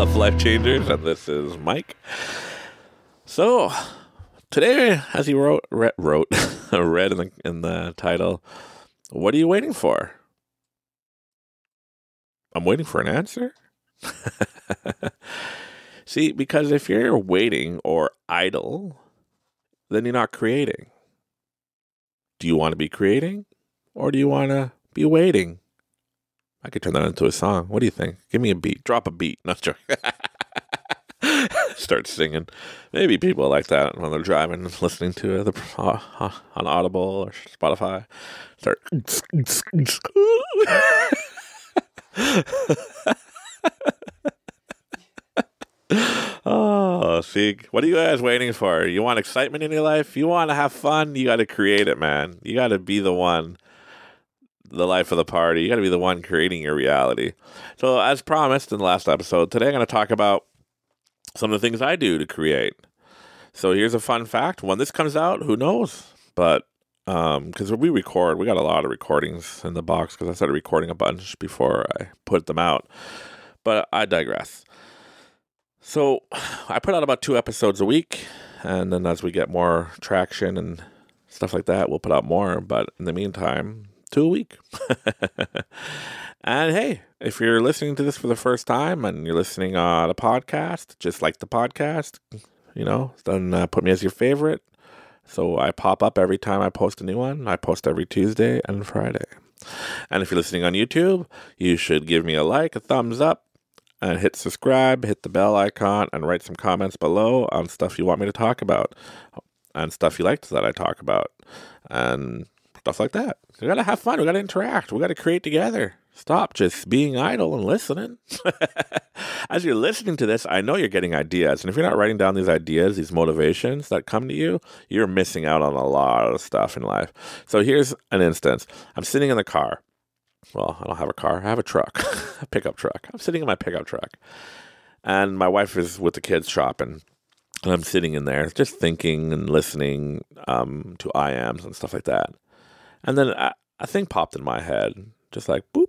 of Life Changers, and this is Mike. So, today, as he read in the title, what are you waiting for? I'm waiting for an answer. See, because if you're waiting or idle, then you're not creating. Do you want to be creating, or do you want to be waiting? I could turn that into a song. What do you think? Give me a beat. Drop a beat. Not joking. Start singing. Maybe people like that when they're driving, listening to it on Audible or Spotify. Start. Oh, see, what are you guys waiting for? You want excitement in your life? You want to have fun? You got to create it, man. You got to be the one. The life of the party. You got to be the one creating your reality. So, as promised in the last episode, today I'm going to talk about some of the things I do to create. So, here's a fun fact. When this comes out, who knows? But, because we got a lot of recordings in the box because I started recording a bunch before I put them out. But I digress. So, I put out about 2 episodes a week. And then as we get more traction and stuff like that, we'll put out more. But in the meantime, 2 a week. And hey, if you're listening to this for the first time and you're listening on a podcast, just like the podcast, then put me as your favorite. So I pop up every time I post a new one. I post every Tuesday and Friday. And if you're listening on YouTube, you should give me a like, a thumbs up, and hit subscribe, hit the bell icon, and write some comments below on stuff you want me to talk about and stuff you liked that I talk about. And stuff like that. We got to have fun. We got to interact. We got to create together. Stop just being idle and listening. As you're listening to this, I know you're getting ideas. And if you're not writing down these ideas, these motivations that come to you, you're missing out on a lot of stuff in life. So here's an instance. I'm sitting in the car. Well, I don't have a car. I have a truck, a pickup truck. I'm sitting in my pickup truck. And my wife is with the kids shopping. And I'm sitting in there just thinking and listening to IAMs and stuff like that. And then a thing popped in my head, just like, boop,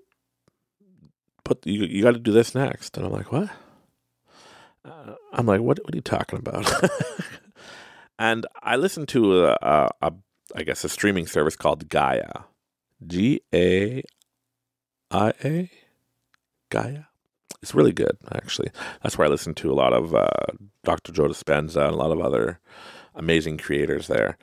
you got to do this next. And I'm like, what? I'm like, what are you talking about? And I listened to a streaming service called Gaia. Gaia? Gaia? It's really good, actually. That's where I listen to a lot of Dr. Joe Dispenza and a lot of other amazing creators there.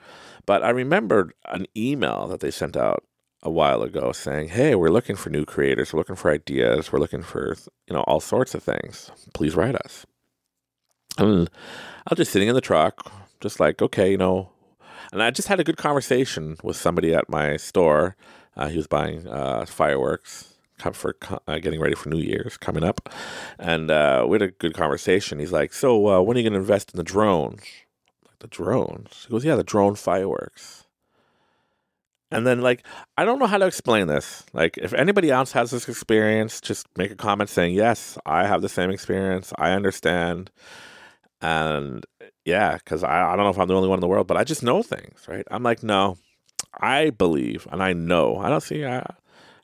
But I remembered an email that they sent out a while ago saying, hey, we're looking for new creators. We're looking for ideas. We're looking for, all sorts of things. Please write us. And I was just sitting in the truck, just like, okay, and I just had a good conversation with somebody at my store. He was buying fireworks for getting ready for New Year's coming up. And we had a good conversation. He's like, so when are you going to invest in the drones? The drones? He goes, yeah, the drone fireworks. And then, I don't know how to explain this. If anybody else has this experience, just make a comment saying, yes, I have the same experience. I understand. And yeah, because I don't know if I'm the only one in the world, but I just know things, right? I'm like, no, I believe and I know. I don't see. And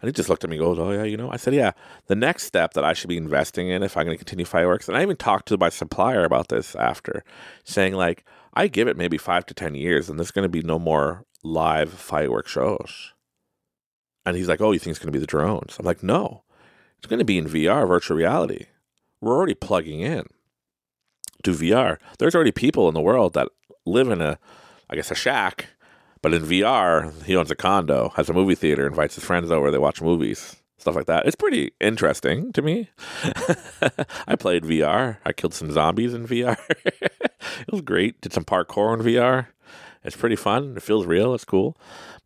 he just looked at me and goes, oh, yeah, I said, yeah, the next step that I should be investing in if I'm going to continue fireworks. And I even talked to my supplier about this after, saying, I give it maybe 5 to 10 years and there's going to be no more live fireworks shows. And he's like, oh, you think it's going to be the drones? I'm like, no, it's going to be in VR, virtual reality. We're already plugging in to VR. There's already people in the world that live in a shack, but in VR, he owns a condo, has a movie theater, invites his friends over, they watch movies, stuff like that. It's pretty interesting to me. I played VR. I killed some zombies in VR. It was great. Did some parkour in VR. It's pretty fun. It feels real. It's cool.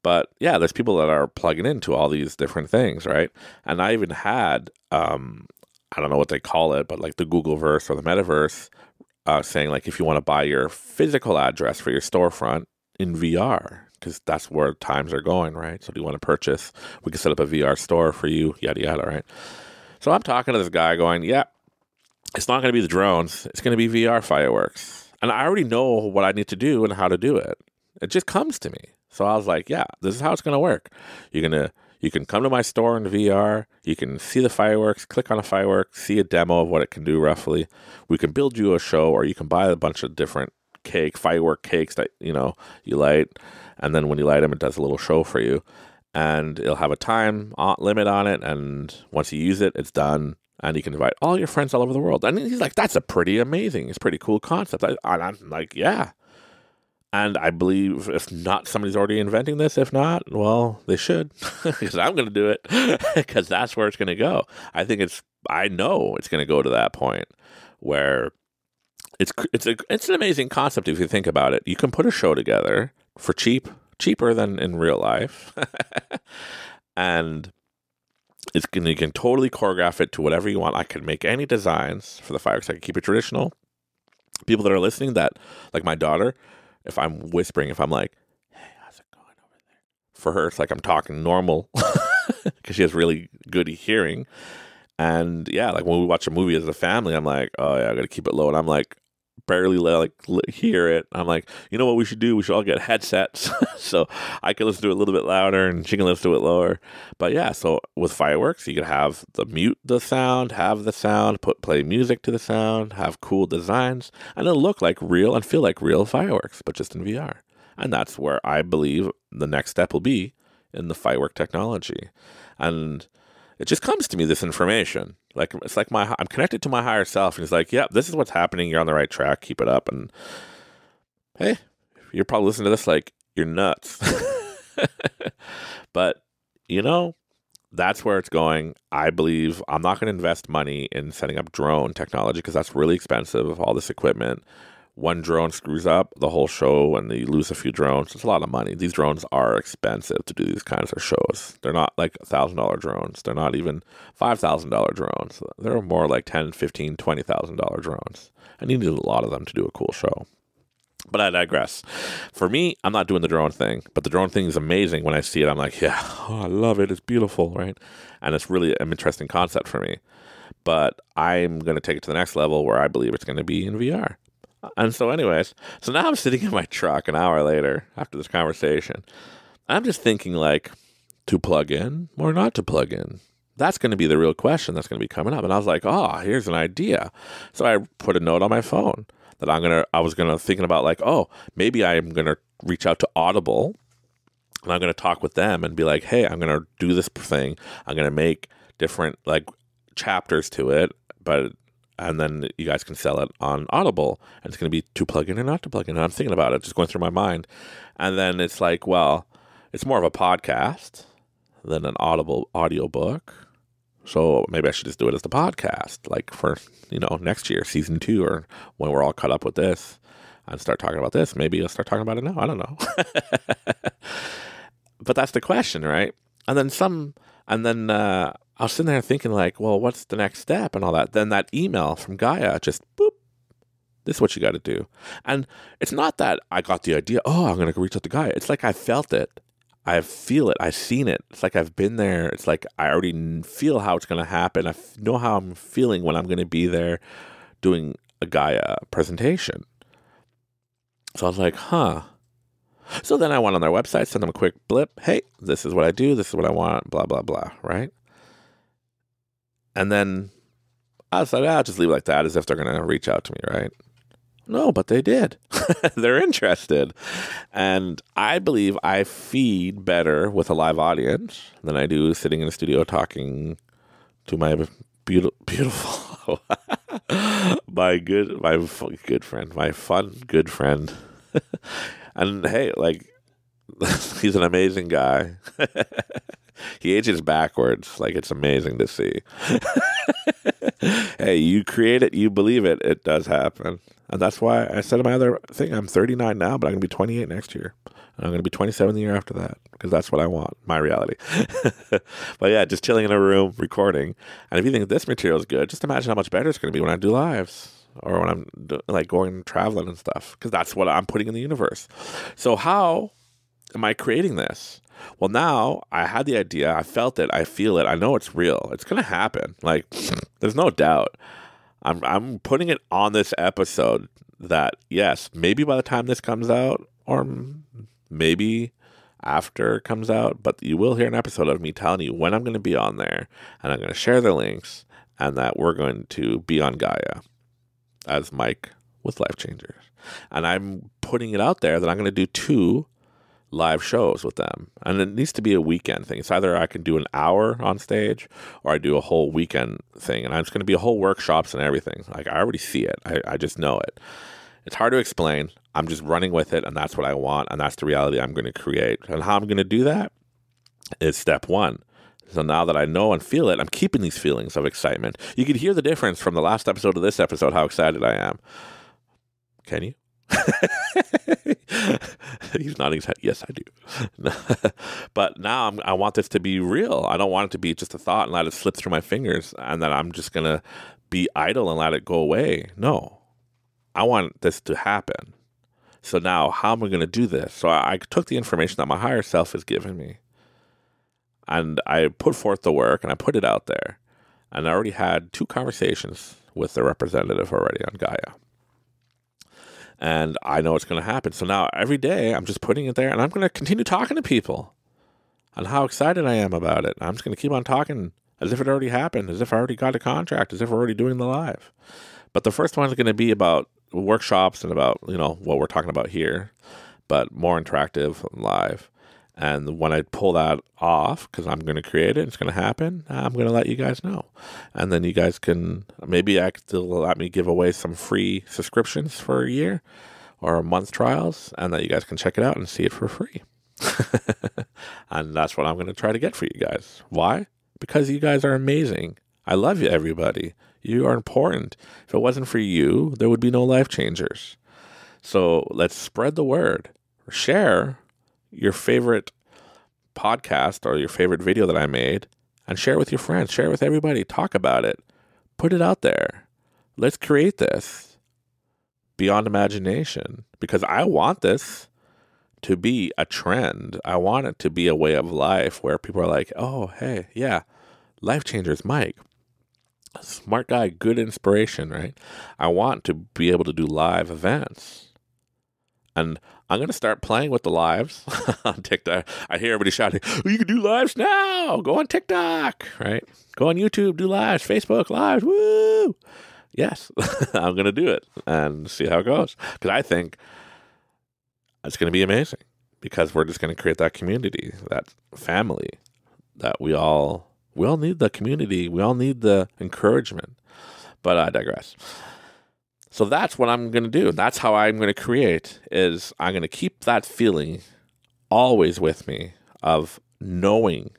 But yeah, there's people that are plugging into all these different things, right? And I even had, I don't know what they call it, but the Googleverse or the Metaverse saying if you want to buy your physical address for your storefront in VR, because that's where times are going, right? So do you want to purchase? We can set up a VR store for you, yada, yada, right? So I'm talking to this guy going, yeah, it's not going to be the drones. It's going to be VR fireworks. And I already know what I need to do and how to do it. It just comes to me. So I was like, yeah, this is how it's going to work. You're going to You can come to my store in VR. You can see the fireworks, click on a firework, see a demo of what it can do roughly. We can build you a show, or you can buy a bunch of different firework cakes that, you light. And then when you light them, it does a little show for you. And it'll have a time limit on it. And once you use it, it's done. And you can invite all your friends all over the world. And he's like, that's a pretty amazing, it's a pretty cool concept. I'm like, yeah. And I believe if not, somebody's already inventing this. If not, well, they should, because I'm going to do it, because that's where it's going to go. I know it's going to go to that point where it's an amazing concept if you think about it. You can put a show together for cheaper than in real life, and you can totally choreograph it to whatever you want. I can make any designs for the fireworks. I can keep it traditional. People that are listening, like my daughter, if I'm whispering, if I'm like, hey, how's it going over there? For her, it's like I'm talking normal because she has really good hearing. And yeah, like when we watch a movie as a family, I'm like, oh yeah, I got to keep it low. And I'm like, barely hear it. I'm like, you know what we should do? We should all get headsets so I can listen to it a little bit louder and she can listen to it lower. But yeah, so with fireworks, you can have mute the sound, have the sound, play music to the sound, have cool designs, and it'll look like real and feel like real fireworks, but just in VR. And that's where I believe the next step will be in the firework technology. And it just comes to me, this information. Like, it's like I'm connected to my higher self, and he's like, yep, this is what's happening. You're on the right track. Keep it up. And hey, you're probably listening to this like, you're nuts. But, that's where it's going. I believe I'm not going to invest money in setting up drone technology because that's really expensive of all this equipment. One drone screws up the whole show and you lose a few drones. It's a lot of money. These drones are expensive to do these kinds of shows. They're not like $1,000 drones. They're not even $5,000 drones. They're more like $10,000, $15,000, $20,000 drones. And you need a lot of them to do a cool show. But I digress. For me, I'm not doing the drone thing, but the drone thing is amazing. When I see it, I'm like, yeah, I love it. It's beautiful, right? And it's really an interesting concept for me. But I'm going to take it to the next level where I believe it's going to be in VR. And so anyways, now I'm sitting in my truck an hour later after this conversation. I'm just thinking like, to plug in or not to plug in? That's going to be the real question that's going to be coming up. And I was like, oh, here's an idea. So I put a note on my phone that thinking about like, oh, maybe I'm going to reach out to Audible and I'm going to talk with them and be like, hey, I'm going to do this thing. I'm going to make different like chapters to it, and then you guys can sell it on Audible. And it's going to be to plug in or not to plug in. And I'm thinking about it, just going through my mind. And then it's like, well, it's more of a podcast than an Audible audiobook. So maybe I should just do it as the podcast, like for, next year, season 2, or when we're all caught up with this and start talking about this. Maybe I'll start talking about it now. I don't know. But that's the question, right? And then I was sitting there thinking like, well, what's the next step and all that? Then that email from Gaia just boop. This is what you got to do. And it's not that I got the idea, oh, I'm going to reach out to Gaia. It's like I felt it. I feel it. I've seen it. It's like I've been there. It's like I already feel how it's going to happen. I know how I'm feeling when I'm going to be there doing a Gaia presentation. So I was like, huh. So then I went on their website, sent them a quick blip. Hey, this is what I do. This is what I want, blah, blah, blah, right? And then I was like, I'll just leave it like that, as if they're going to reach out to me, right? No, but they did. They're interested. And I believe I feed better with a live audience than I do sitting in a studio talking to my beautiful, my good friend, my fun good friend. And hey, like, he's an amazing guy. He ages backwards. Like, it's amazing to see. Hey, you create it, you believe it, it does happen. And that's why I said in my other thing, I'm 39 now, but I'm going to be 28 next year. And I'm going to be 27 the year after that, because that's what I want, my reality. But yeah, just chilling in a room, recording. And if you think this material is good, just imagine how much better it's going to be when I do lives, or when I'm like going traveling and stuff, because that's what I'm putting in the universe. So how am I creating this? Well, now I had the idea. I felt it. I feel it. I know it's real. It's going to happen. Like, there's no doubt. I'm putting it on this episode that, yes, maybe by the time this comes out, or maybe after it comes out, but you will hear an episode of me telling you when I'm going to be on there, and I'm going to share the links, and that we're going to be on Gaia as Mike with Life Changers. And I'm putting it out there that I'm going to do 2 live shows with them. And it needs to be a weekend thing. It's either I can do an hour on stage or I do a whole weekend thing. And it's going to be a whole workshops and everything. Like, I already see it. I just know it. It's hard to explain. I'm just running with it, and that's what I want, and that's the reality I'm going to create. And how I'm going to do that is step 1. So now that I know and feel it, I'm keeping these feelings of excitement. You could hear the difference from the last episode to this episode, how excited I am. Can you? He's nodding his head. Yes, I do. But now I want this to be real. I don't want it to be just a thought and let it slip through my fingers and then I'm just going to be idle and let it go away. No. I want this to happen. So now, how am I going to do this? So I took the information that my higher self has given me, and I put forth the work, and I put it out there. And I already had 2 conversations with the representative already on Gaia. And I know it's going to happen. So now, every day, I'm just putting it there, and I'm going to continue talking to people on how excited I am about it. I'm just going to keep on talking as if it already happened, as if I already got a contract, as if we're already doing the live. But the first one is going to be about workshops and about, what we're talking about here, but more interactive and live. And when I pull that off, because I'm going to create it, it's going to happen, I'm going to let you guys know. And then you guys can, maybe still let me give away some free subscriptions for a year or a month trials, and that you guys can check it out and see it for free. And that's what I'm going to try to get for you guys. Why? Because you guys are amazing. I love you, everybody. You are important. If it wasn't for you, there would be no Life Changers. So let's spread the word. Share your favorite podcast or your favorite video that I made and share it with your friends. Share it with everybody. Talk about it. Put it out there. Let's create this beyond imagination, because I want this to be a trend. I want it to be a way of life where people are like, oh, hey, yeah, Life Changers, Mike. Smart guy, good inspiration, right? I want to be able to do live events. And I'm going to start playing with the lives on TikTok. I hear everybody shouting, oh, you can do lives now. Go on TikTok, right? Go on YouTube, do lives, Facebook lives, woo! Yes, I'm going to do it and see how it goes. Because I think it's going to be amazing, because we're just going to create that community, that family that we all need the community. We all need the encouragement. But I digress. So that's what I'm going to do. That's how I'm going to create, is I'm going to keep that feeling always with me of knowing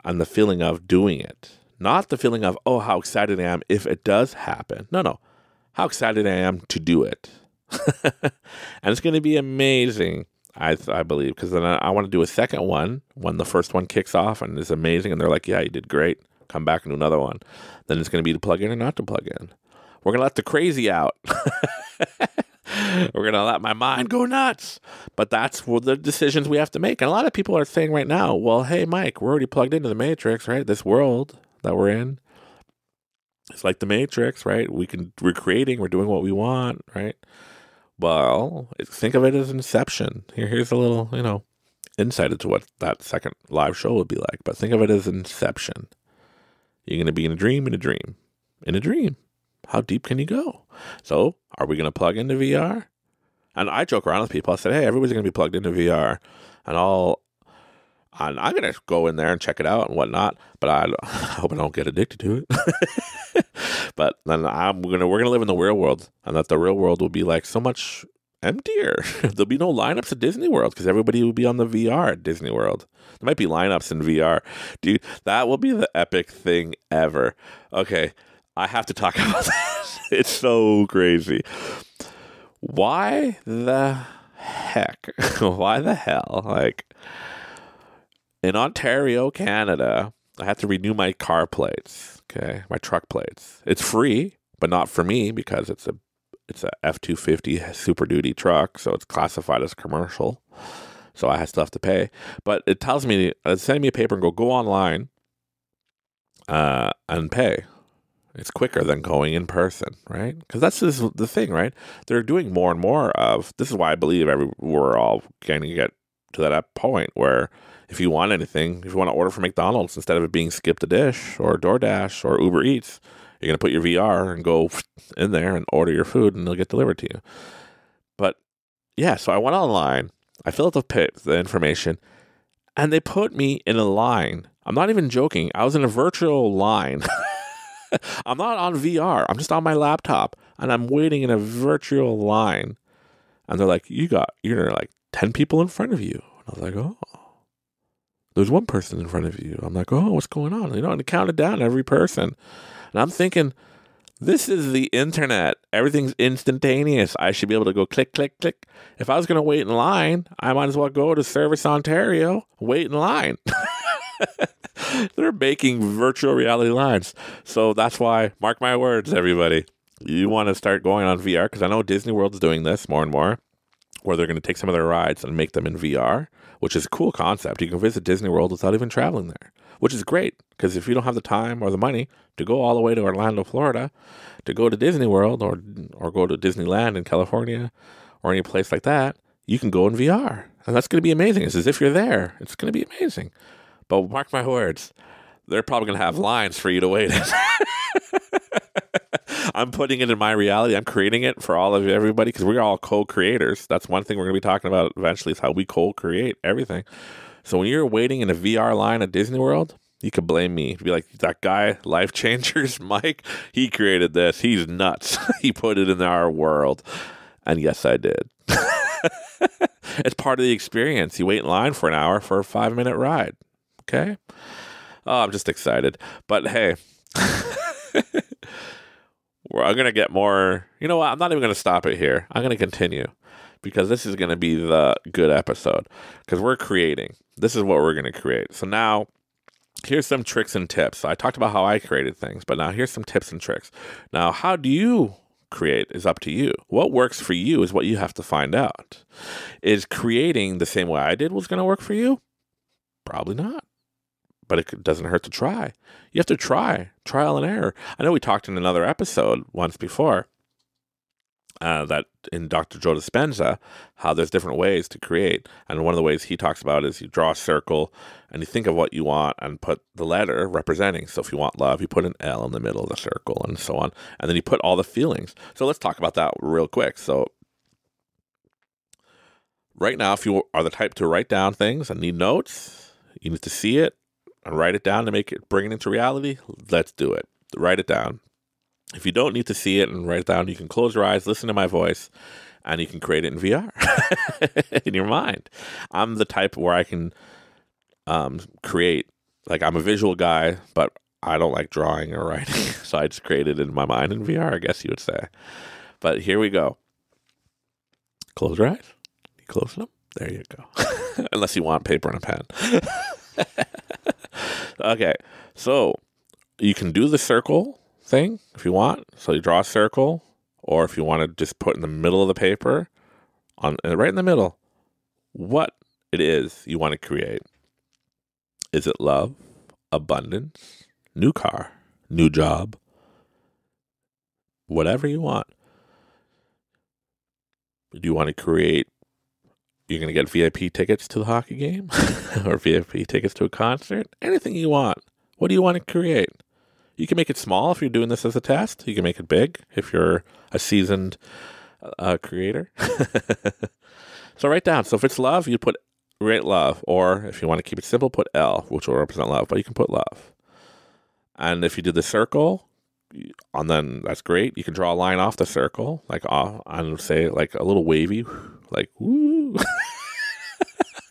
and the feeling of doing it. Not the feeling of, oh, how excited I am if it does happen. No. How excited I am to do it. And it's going to be amazing. I believe, because then I want to do a second one when the first one kicks off and is amazing, and they're like, yeah, you did great. Come back and do another one. Then it's going to be to plug in or not to plug in. We're going to let the crazy out. We're going to let my mind go nuts. But that's the decisions we have to make. And a lot of people are saying right now, well, hey, Mike, we're already plugged into the Matrix, right? This world that we're in, it's like the Matrix, right? We're creating, we're doing what we want, right? Well, think of it as Inception. Here's a little, insight into what that second live show would be like. But think of it as Inception. You're going to be in a dream, in a dream, in a dream. How deep can you go? So, are we going to plug into VR? And I joke around with people. I said, hey, everybody's going to be plugged into VR. And I'm going to go in there and check it out and whatnot. But I hope I don't get addicted to it. But then we're going to live in the real world. And that the real world will be like so much emptier. There'll be no lineups at Disney World because everybody will be on the VR at Disney World. There might be lineups in VR. Dude, that will be the epic thing ever. Okay, I have to talk about this. It's so crazy. Why the heck? Why the hell? Like, in Ontario, Canada, I have to renew my car plates, okay? My truck plates. It's free, but not for me because it's a F-250 Super Duty truck, so it's classified as commercial. So I still have to pay. But it tells me, it's sending me a paper and go online and pay. It's quicker than going in person, right? Because that's just the thing, right? They're doing more and more of, this is why I believe we're all going to get to that point where if you want anything, if you want to order from McDonald's, instead of it being Skip the Dish or DoorDash or Uber Eats, you're going to put your VR and go in there and order your food and it'll get delivered to you. But yeah, so I went online, I filled out the information, and they put me in a line. I'm not even joking. I was in a virtual line. I'm not on VR. I'm just on my laptop and I'm waiting in a virtual line. And they're like, you're like 10 people in front of you. And I was like, oh, there's one person in front of you. I'm like, oh, what's going on? And it counted down every person. And I'm thinking, this is the internet. Everything's instantaneous. I should be able to go click, click, click. If I was going to wait in line, I might as well go to Service Ontario, wait in line. They're making virtual reality lines. So that's why, mark my words, everybody. You want to start going on VR, because I know Disney World's doing this more and more, where they're going to take some of their rides and make them in VR, which is a cool concept. You can visit Disney World without even traveling there, which is great, because if you don't have the time or the money to go all the way to Orlando, Florida, to go to Disney World or go to Disneyland in California or any place like that, you can go in VR. And that's going to be amazing. It's as if you're there. It's going to be amazing. But mark my words, they're probably going to have lines for you to wait in. I'm putting it in my reality. I'm creating it for all of everybody, because we're all co-creators. That's one thing we're going to be talking about eventually, is how we co-create everything. So when you're waiting in a VR line at Disney World, you could blame me. Be like, that guy, Life Changers, Mike, he created this. He's nuts. He put it in our world. And yes, I did. It's part of the experience. You wait in line for an hour for a 5-minute ride. Okay? Oh, I'm just excited. But hey, I'm going to get more. You know what? I'm not even going to stop it here. I'm going to continue, because this is going to be the good episode, because we're creating. This is what we're going to create. So now, here's some tricks and tips. So I talked about how I created things, but now here's some tips and tricks. Now, how do you create is up to you. What works for you is what you have to find out. Is creating the same way I did was going to work for you? Probably not. But it doesn't hurt to try. You have to try. Trial and error. I know we talked in another episode once before that in Dr. Joe Dispenza, how there's different ways to create. And one of the ways he talks about is you draw a circle and you think of what you want and put the letter representing. So if you want love, you put an L in the middle of the circle and so on. And then you put all the feelings. So let's talk about that real quick. So right now, if you are the type to write down things and need notes, you need to see it and write it down to bring it into reality. Let's do it. Write it down. If you don't need to see it and write it down, you can close your eyes, listen to my voice, and you can create it in VR in your mind. I'm the type where I can create, like, I'm a visual guy, but I don't like drawing or writing. So I just create it in my mind in VR, I guess you would say. But here we go. Close your eyes. You close them. There you go. Unless you want paper and a pen. Okay, so you can do the circle thing if you want. So you draw a circle, or if you want to just put in the middle of the paper, right in the middle, what it is you want to create. Is it love, abundance, new car, new job, whatever you want? Do you want to create, you're going to get VIP tickets to the hockey game or VIP tickets to a concert? Anything you want. What do you want to create? You can make it small if you're doing this as a test. You can make it big if you're a seasoned creator. So write down. So if it's love, you write love. Or if you want to keep it simple, put L, which will represent love. But you can put love. And if you did the circle, and then that's great. You can draw a line off the circle, like and say like a little wavy, like woo.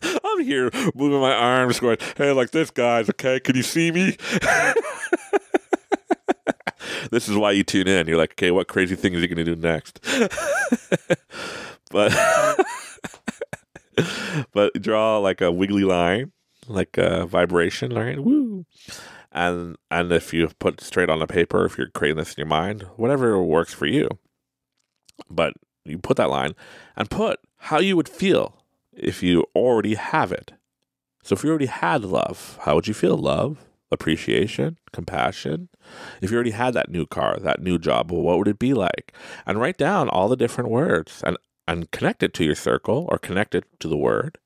I'm here moving my arms, going, hey, like this, guys. Okay, can you see me? This is why you tune in. You're like, okay, what crazy thing is he going to do next? But draw like a wiggly line, like a vibration line. Woo. And if you put straight on the paper, if you're creating this in your mind, whatever works for you. But you put that line and put how you would feel if you already have it. So if you already had love, how would you feel? Love, appreciation, compassion. If you already had that new car, that new job, well, what would it be like? And write down all the different words and connect it to your circle or connect it to the word.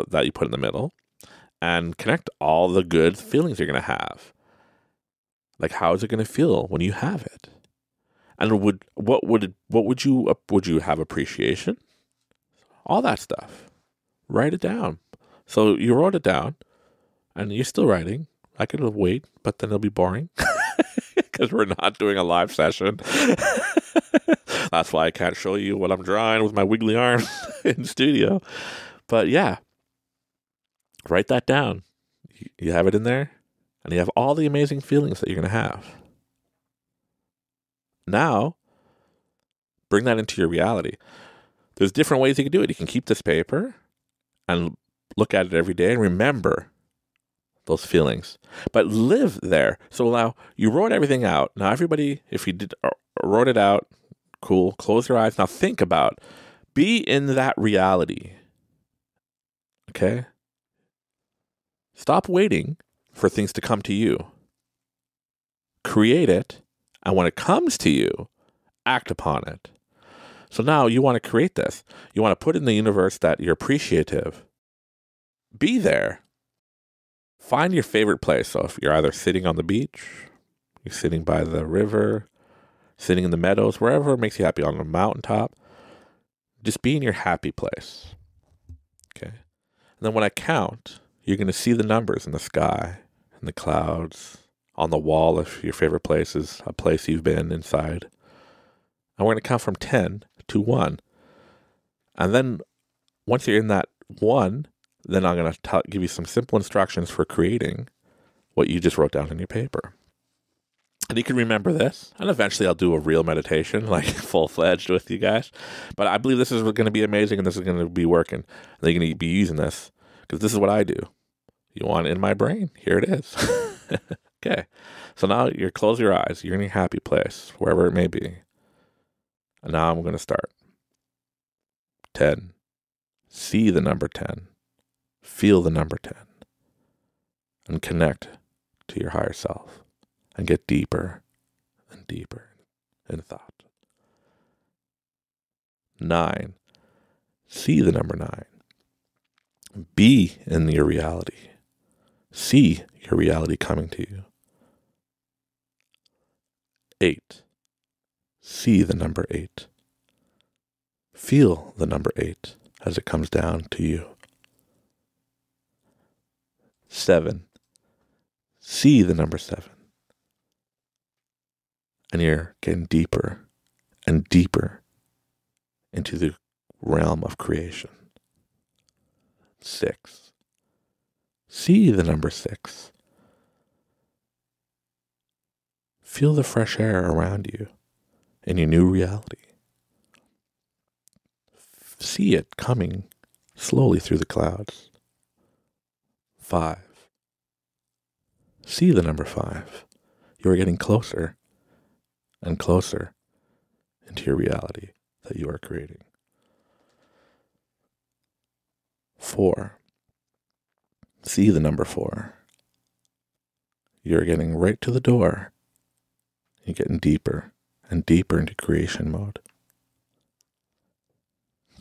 that you put in the middle, and connect all the good feelings you're going to have. Like, how is it going to feel when you have it? And what would you have appreciation? All that stuff. Write it down. So you wrote it down, and you're still writing. I could wait, but then it'll be boring because we're not doing a live session. That's why I can't show you what I'm drawing with my wiggly arms in studio. But yeah, write that down. You have it in there, and you have all the amazing feelings that you're going to have. Now, bring that into your reality. There's different ways you can do it. You can keep this paper and look at it every day and remember those feelings, but live there. So now you wrote everything out. Now everybody, if you did wrote it out, cool. Close your eyes. Now think about, be in that reality. Okay? Stop waiting for things to come to you. Create it, and when it comes to you, act upon it. So now you want to create this. You want to put in the universe that you're appreciative. Be there. Find your favorite place. So if you're either sitting on the beach, you're sitting by the river, sitting in the meadows, wherever makes you happy, on the mountaintop, just be in your happy place. Okay? And then when I count, you're going to see the numbers in the sky, in the clouds, on the wall if your favorite place is a place you've been inside. And we're going to count from 10 to 1. And then once you're in that 1, then I'm going to give you some simple instructions for creating what you just wrote down in your paper. And you can remember this. And eventually I'll do a real meditation, like full-fledged with you guys. But I believe this is going to be amazing, and this is going to be working. And you're going to be using this, because this is what I do. You want it in my brain? Here it is. Okay. So now you close your eyes. You're in your happy place, wherever it may be. And now I'm going to start. 10. See the number 10. Feel the number 10. And connect to your higher self. And get deeper and deeper in thought. 9. See the number 9. Be in your reality. See your reality coming to you. 8. See the number 8. Feel the number 8 as it comes down to you. 7. See the number 7. And you're getting deeper and deeper into the realm of creation. 6. See the number 6. Feel the fresh air around you in your new reality. See it coming slowly through the clouds. 5. See the number 5. You are getting closer and closer into your reality that you are creating. 4. See the number 4. You're getting right to the door. You're getting deeper and deeper into creation mode.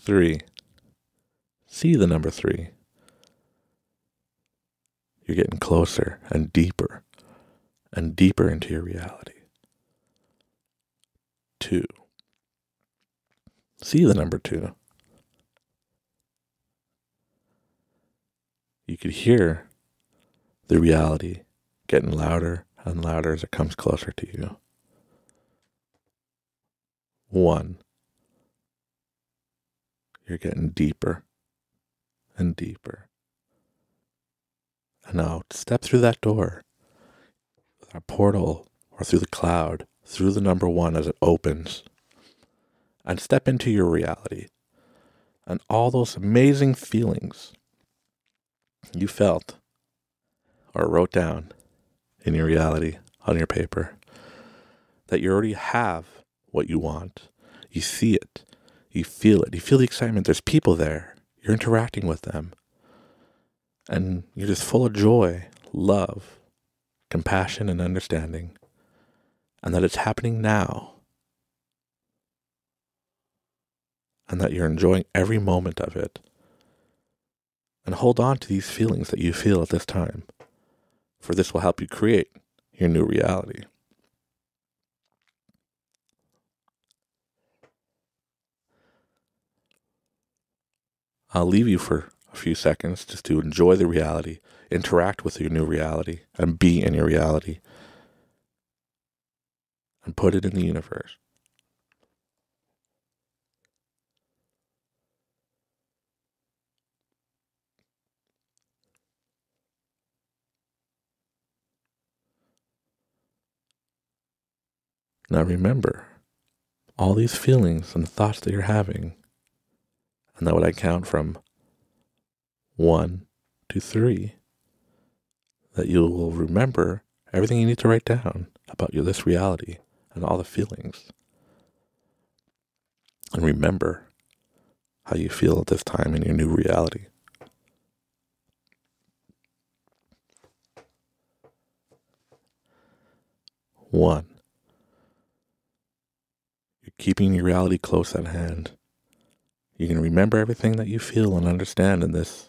3. See the number 3. You're getting closer and deeper into your reality. 2. See the number 2. You could hear the reality getting louder and louder as it comes closer to you. 1. You're getting deeper and deeper. And now step through that door, that portal, or through the cloud, through the number 1 as it opens, and step into your reality. And all those amazing feelings you felt or wrote down in your reality on your paper, that you already have what you want. You see it. You feel it. You feel the excitement. There's people there. You're interacting with them. And you're just full of joy, love, compassion, and understanding. And that it's happening now. And that you're enjoying every moment of it. and hold on to these feelings that you feel at this time, for this will help you create your new reality. I'll leave you for a few seconds just to enjoy the reality, interact with your new reality, and be in your reality, and put it in the universe. Now remember, all these feelings and thoughts that you're having, and that when I count from 1 to 3, that you will remember everything you need to write down about this reality and all the feelings. And remember how you feel at this time in your new reality. One, you're keeping your reality close at hand. You can remember everything that you feel and understand in this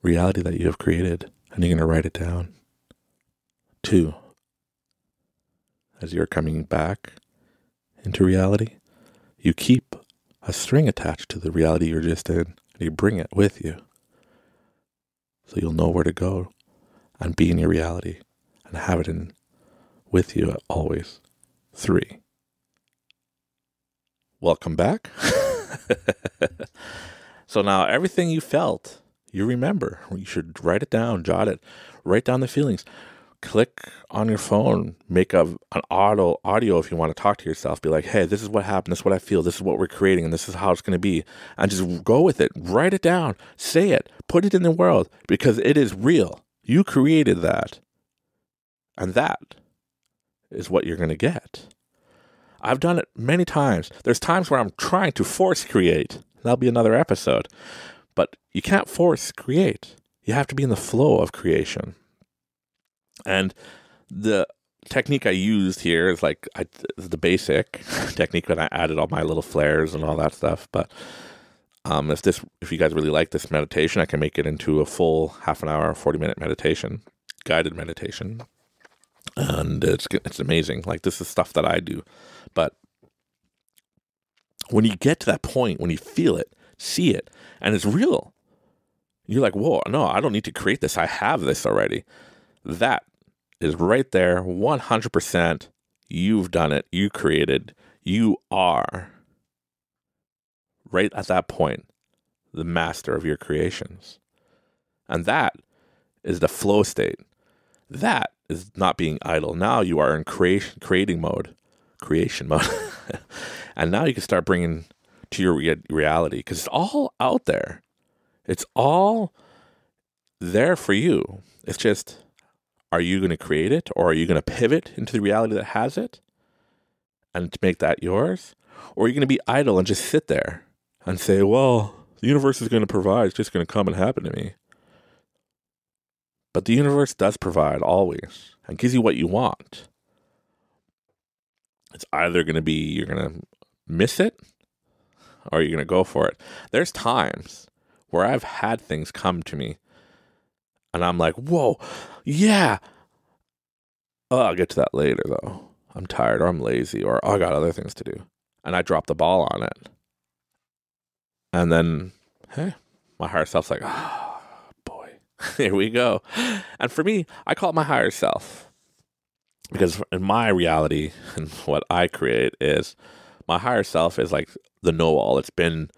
reality that you have created, and you're going to write it down. 2, as you're coming back into reality, you keep a string attached to the reality you're just in, and you bring it with you. So you'll know where to go and be in your reality and have it in with you always. 3, welcome back. So now everything you felt, you remember. You should write it down, jot it, write down the feelings. Click on your phone, make an audio if you want to talk to yourself. Be like, hey, this is what happened. This is what I feel. This is what we're creating. And this is how it's going to be. And just go with it. Write it down. Say it. Put it in the world because it is real. You created that. And that is what you're going to get. I've done it many times. There's times where I'm trying to force create. That'll be another episode. But you can't force create. You have to be in the flow of creation. And the technique I used here is like the basic technique, and I added all my little flares and all that stuff. But if you guys really like this meditation, I can make it into a full half an hour, 40-minute meditation, guided meditation. And it's amazing. Like, this is stuff that I do. But when you get to that point, when you feel it, see it, and it's real, you're like, whoa, no, I don't need to create this. I have this already. That is right there, 100%. You've done it. You created. You are, right at that point, the master of your creations. And that is the flow state. That is not being idle. Now you are in creation mode. And now you can start bringing to your reality, because it's all out there. It's all there for you. It's just, are you going to create it, or are you going to pivot into the reality that has it and to make that yours? Or are you going to be idle and just sit there and say, well, the universe is going to provide. It's just going to come and happen to me. But the universe does provide always and gives you what you want. It's either going to be you're going to miss it or you're going to go for it. There's times where I've had things come to me and I'm like, whoa, yeah. Oh, I'll get to that later, though. I'm tired, or I'm lazy, or I got other things to do. And I drop the ball on it. And then, hey, my higher self's like, oh, boy, here we go. And for me, I call it my higher self. Because in my reality, and what I create is, my higher self is like the know-all. It's been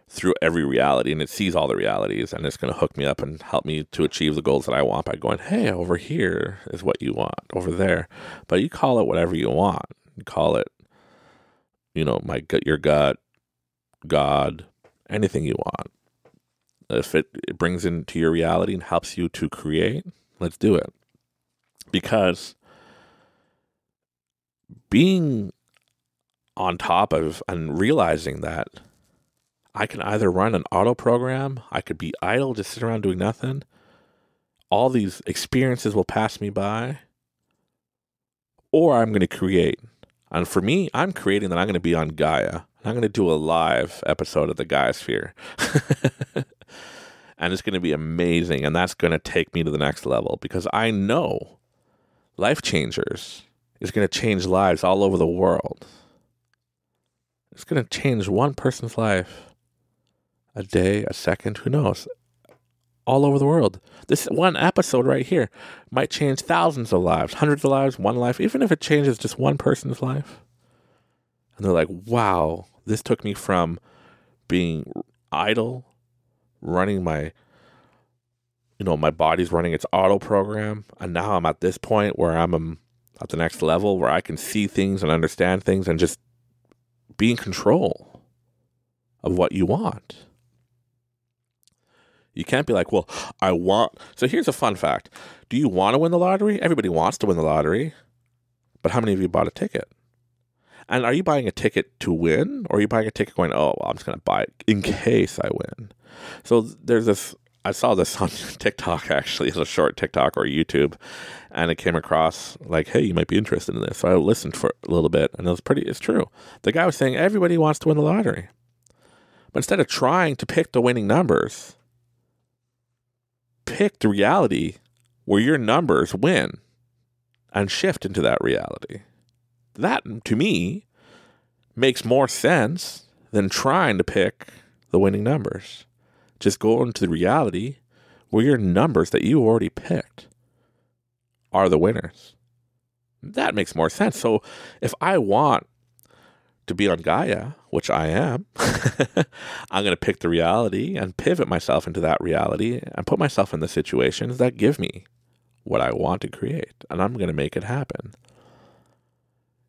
through every reality, and it sees all the realities, and it's going to hook me up and help me to achieve the goals that I want by going, hey, over here is what you want, over there. But you call it whatever you want. You call it, your gut, God, anything you want. If it brings into your reality and helps you to create, let's do it. Because being on top of and realizing that I can either run an auto program, I could be idle, just sit around doing nothing. All these experiences will pass me by, or I'm going to create. And for me, I'm creating that I'm going to be on Gaia. I'm going to do a live episode of the Gaia Sphere. And it's going to be amazing. And that's going to take me to the next level because I know Life Changers is going to change lives all over the world. It's going to change one person's life a day, a second, who knows, all over the world. This one episode right here might change thousands of lives, hundreds of lives, one life, even if it changes just one person's life. And they're like, wow, this took me from being idle, running my body's running its auto program. And now I'm at this point where I'm at the next level where I can see things and understand things and just be in control of what you want. You can't be like, well, I want. So here's a fun fact. Do you want to win the lottery? Everybody wants to win the lottery. But how many of you bought a ticket? And are you buying a ticket to win? Or are you buying a ticket going, oh, well, I'm just going to buy it in case I win? So there's this. I saw this on TikTok, actually. It's a short TikTok or YouTube. And it came across like, hey, you might be interested in this. So I listened for a little bit. And it's true. The guy was saying everybody wants to win the lottery. But instead of trying to pick the winning numbers, pick the reality where your numbers win and shift into that reality. That, to me, makes more sense than trying to pick the winning numbers. Just go into the reality where your numbers that you already picked are the winners. That makes more sense. So if I want to be on Gaia, which I am, I'm going to pick the reality and pivot myself into that reality and put myself in the situations that give me what I want to create. And I'm going to make it happen.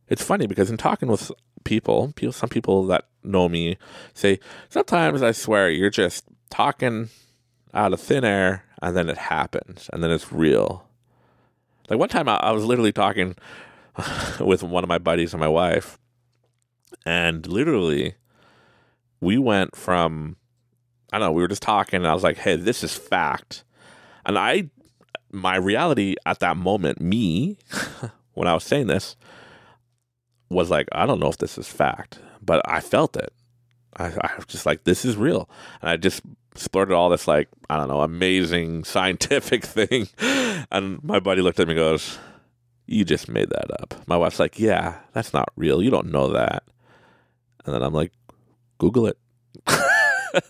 It's funny because in talking with some people that know me say, sometimes I swear you're just talking out of thin air and then it happens and then it's real. Like one time I was literally talking with one of my buddies and my wife, and literally we went from, I don't know, we were just talking and I was like, hey, this is fact. And my reality at that moment, me, when I was saying this, was like, I don't know if this is fact, but I felt it. I was just like, this is real. And I just splurted all this, like, I don't know, amazing scientific thing. And my buddy looked at me and goes, you just made that up. My wife's like, yeah, that's not real. You don't know that. And then I'm like, Google it.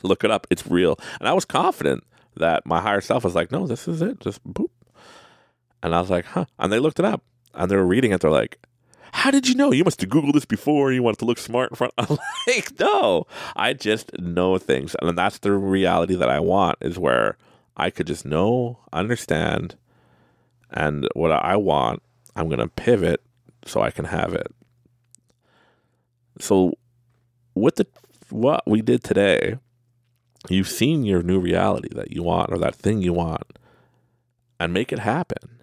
Look it up. It's real. And I was confident that my higher self was like, no, this is it. Just boop. And I was like, huh. And they looked it up. And they were reading it. They're like, how did you know? You must have Googled this before. You wanted to look smart in front. I'm like, no, I just know things. And that's the reality that I want, is where I could just know, understand, and what I want, I'm going to pivot so I can have it. So with what we did today, you've seen your new reality that you want, or that thing you want, and make it happen.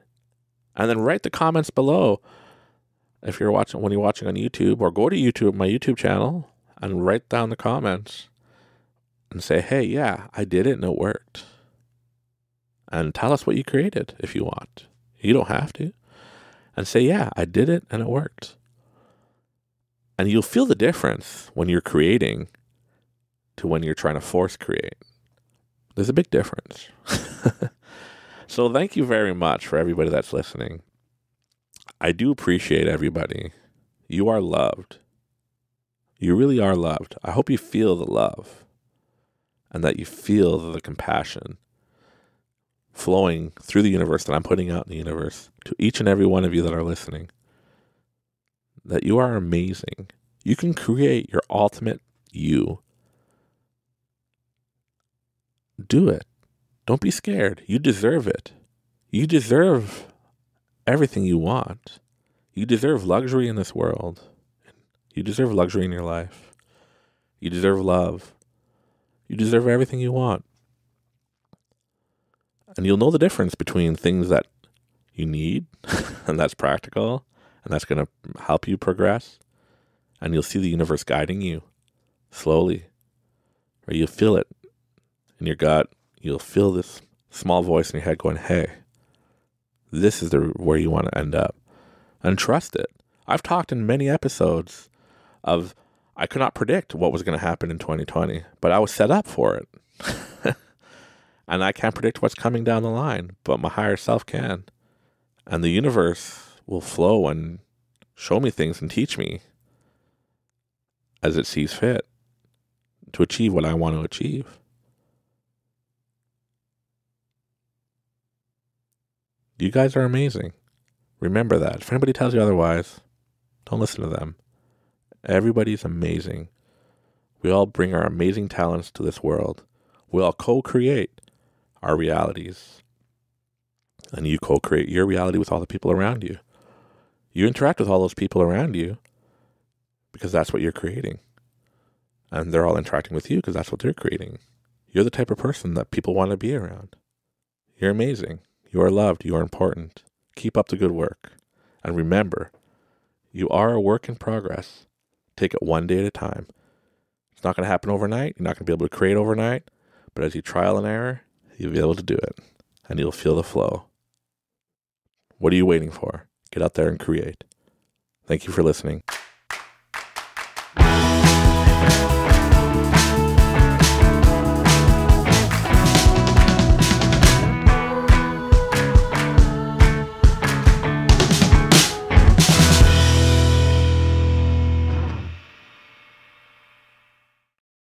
And then write the comments below. If you're watching, when you're watching on YouTube, or go to YouTube, my YouTube channel, and write down the comments and say, hey, yeah, I did it and it worked. And tell us what you created if you want. You don't have to. And say, yeah, I did it and it worked. And you'll feel the difference when you're creating to when you're trying to force create. There's a big difference. So thank you very much for everybody that's listening. I do appreciate everybody. You are loved. You really are loved. I hope you feel the love and that you feel the compassion flowing through the universe that I'm putting out in the universe to each and every one of you that are listening. That you are amazing. You can create your ultimate you. Do it. Don't be scared. You deserve it. You deserve everything you want. You deserve luxury in this world. You deserve luxury in your life. You deserve love. You deserve everything you want. And you'll know the difference between things that you need and that's practical and that's going to help you progress. And you'll see the universe guiding you slowly. Or you'll feel it in your gut. You'll feel this small voice in your head going, hey, this is where you want to end up. And trust it. I've talked in many episodes of I could not predict what was going to happen in 2020, but I was set up for it. And I can't predict what's coming down the line, but my higher self can. And the universe will flow and show me things and teach me as it sees fit to achieve what I want to achieve. You guys are amazing. Remember that. If anybody tells you otherwise, don't listen to them. Everybody's amazing. We all bring our amazing talents to this world. We all co-create our realities. And you co-create your reality with all the people around you. You interact with all those people around you because that's what you're creating. And they're all interacting with you because that's what they're creating. You're the type of person that people want to be around. You're amazing. You are loved. You are important. Keep up the good work. And remember, you are a work in progress. Take it one day at a time. It's not going to happen overnight. You're not going to be able to create overnight. But as you trial and error, you'll be able to do it. And you'll feel the flow. What are you waiting for? Get out there and create. Thank you for listening.